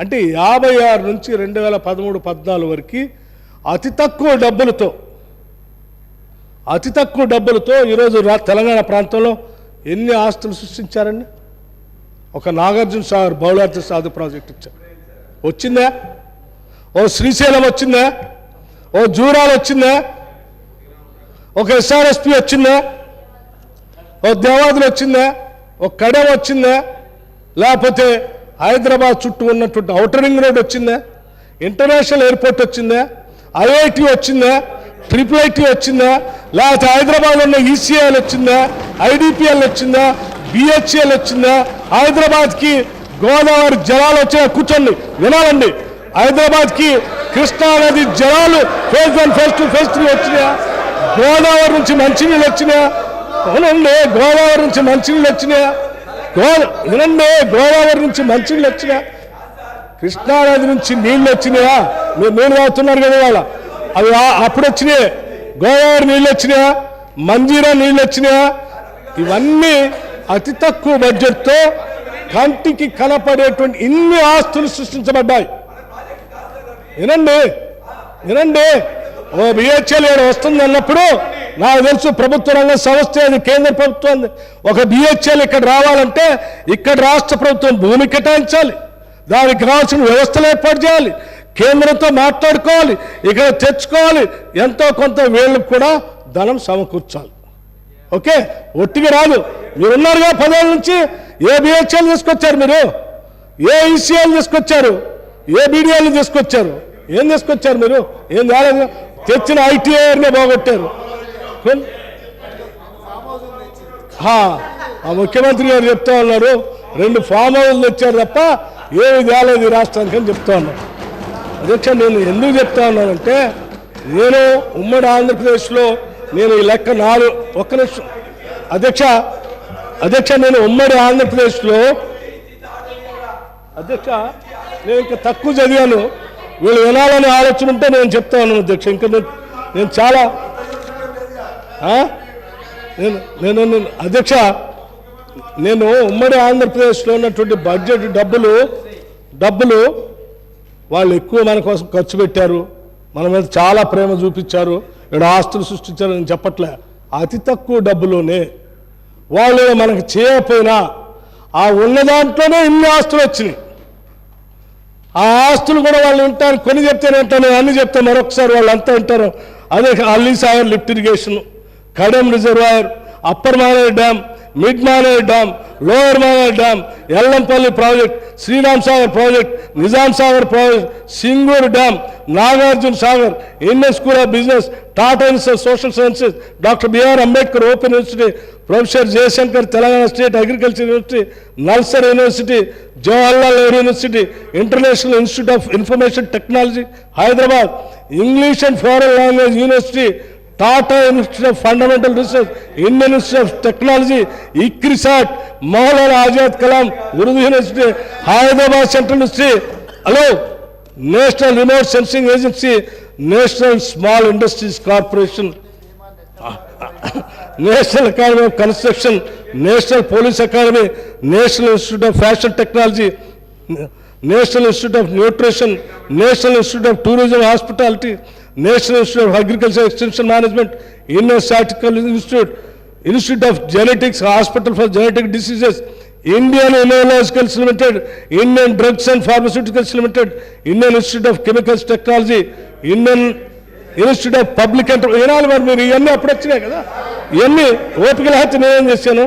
అంటే 56 నుంచి 2013-14 వరకు అతి తక్కువ డబ్బులతో ఈరోజు తెలంగాణ ప్రాంతంలో ఎన్ని ఆస్తులు సృష్టించారండి? ఒక నాగార్జున సాగర్ బౌలార్థ సాధు ప్రాజెక్ట్ ఇచ్చారు, వచ్చిందా? ఓ శ్రీశైలం వచ్చిందా? ఓ జూరాలు వచ్చిందా? ఒక ఎస్ఆర్ఎస్పి వచ్చిందా? ఓ దేవాదులు వచ్చిందా? ఒక కడెం వచ్చిందా? లేకపోతే హైదరాబాద్ చుట్టూ ఉన్నటువంటి ఔటర్ రింగ్ రోడ్ వచ్చిందా? ఇంటర్నేషనల్ ఎయిర్పోర్ట్ వచ్చిందా? ఐఐటి వచ్చిందా? IIIT వచ్చిందా? లేకపోతే హైదరాబాద్ ఉన్న ఈసీఐఎల్ వచ్చిందా? ఐడిపిఎల్ వచ్చిందా? బిహెచ్ఎల్ వచ్చిందా? హైదరాబాద్కి గోదావరి జలాలు వచ్చా? కూర్చోండి, వినాలండి. హైదరాబాద్కి కృష్ణానది జలాలు ఫేజ్ 1, ఫేజ్ 2, ఫేజ్ 3 వచ్చినాయా? గోదావరి నుంచి మంచినీళ్ళు వచ్చినాయా? అవునండి, గోదావరి నుంచి మంచినీళ్ళు వచ్చినాయా? వినండి, గోదావరి నుంచి మంచినీళ్ళు వచ్చినాయా? కృష్ణానది నుంచి నీళ్ళు వచ్చినాయా? మీరు నీళ్ళు తాగుతున్నారు కదా వాళ్ళ, అవి అప్పుడు వచ్చినాయి. గోదావరి నీళ్ళు వచ్చినాయా? మంజీరా నీళ్ళు వచ్చినాయా? ఇవన్నీ అతి తక్కువ బడ్జెట్తో కంటికి కనపడేటువంటి ఇన్ని ఆస్తులు సృష్టించబడ్డాయి. వినండి, ఓ బిహెచ్ఎల్ వస్తుంది అన్నప్పుడు నాకు తెలుసు ప్రభుత్వ రంగ సంస్థ, అది కేంద్ర ప్రభుత్వం. ఒక బిహెచ్ఎల్ ఇక్కడ రావాలంటే ఇక్కడ రాష్ట్ర ప్రభుత్వం భూమి కేటాయించాలి, దానికి కావాల్సిన వ్యవస్థలు ఏర్పాటు చేయాలి, కేంద్రంతో మాట్లాడుకోవాలి, ఇక్కడ తెచ్చుకోవాలి, ఎంతో కొంత వీళ్ళకు కూడా ధనం సమకూర్చాలి. ఓకే, ఒట్టిగా రాదు. మీరున్నారుగా 10 ఏళ్ళ నుంచి. ఏ బిహెచ్ఎల్ తీసుకొచ్చారు మీరు? ఏ ఈసీఎల్ తీసుకొచ్చారు? ఏ బీడీఎల్ తీసుకొచ్చారు? ఏం తీసుకొచ్చారు మీరు? ఏం కాలేదు. తెచ్చిన ఐటీఐఆర్నే బాగొట్టారు. ఆ ముఖ్యమంత్రి గారు చెప్తా ఉన్నారు 2 ఫామ్ హౌస్లు తెచ్చారు తప్ప ఏమి కాలేదు ఈ రాష్ట్రానికి అని చెప్తా ఉన్నారు. అధ్యక్ష, నేను ఎందుకు చెప్తా ఉన్నానంటే, నేను ఉమ్మడి ఆంధ్రప్రదేశ్లో నేను ఈ లెక్క 4 ఒక్క నిమిషం అధ్యక్ష నేను ఉమ్మడి ఆంధ్రప్రదేశ్లో నేను ఇంకా తక్కువ చదివాను, వీళ్ళు వినాలని ఆలోచన ఉంటే నేను చెప్తా ఉన్నాను అధ్యక్ష. ఇంకా నేను చాలా అధ్యక్ష, నేను ఉమ్మడి ఆంధ్రప్రదేశ్లో ఉన్నటువంటి బడ్జెట్ డబ్బులు వాళ్ళు ఎక్కువ మన కోసం ఖర్చు పెట్టారు, మన మీద చాలా ప్రేమ చూపించారు, ఇక్కడ ఆస్తులు సృష్టించారు అని చెప్పట్లే. అతి తక్కువ డబ్బులోనే వాళ్ళు మనకు చేయకపోయినా ఆ ఉన్న దాంట్లోనే ఇన్ని ఆస్తులు వచ్చినాయి. ఆ ఆస్తులు కూడా వాళ్ళు వింటారు, కొన్ని చెప్తేనే వింటాను, అన్ని చెప్తే మరొకసారి వాళ్ళు అంతా వింటారు. అదే Alli Sagar lift irrigation, Kadem reservoir, upper Maner dam, mid Maner dam, lower Maner dam, Yellampalli project, Sriram Sagar project, Nizam Sagar project, Singur dam, Nagarjuna Sagar, Indian school of business, Tata institute social sciences, doctor BR Ambedkar open university, professor Jayashankar Telangana state agriculture university, NALSAR university, Jawaharlal Nehru university, international institute of information technology Hyderabad, English and foreign language university, Tata institute of fundamental research, Indian institute of technology, ICRISAT, Maulana Azad Kalam Urdu university, Hyderabad central university, national remote sensing agency, national small industries corporation, national academy of construction, national police academy, national institute of fashion technology, national institute of nutrition, national institute of tourism hospitality, national institute of agriculture extension management, Indian statistical institute, institute of genetics, hospital for genetic diseases, Indian immunologicals limited, Indian drugs and pharmaceuticals limited, Indian institute of chemicals technology, Indian institute of public enterprise. వినాలి మరి మీరు, ఇవన్నీ అప్పుడు వచ్చినాయి కదా, ఇవన్నీ ఓపిక లేకపోతే నేనేం చేశాను.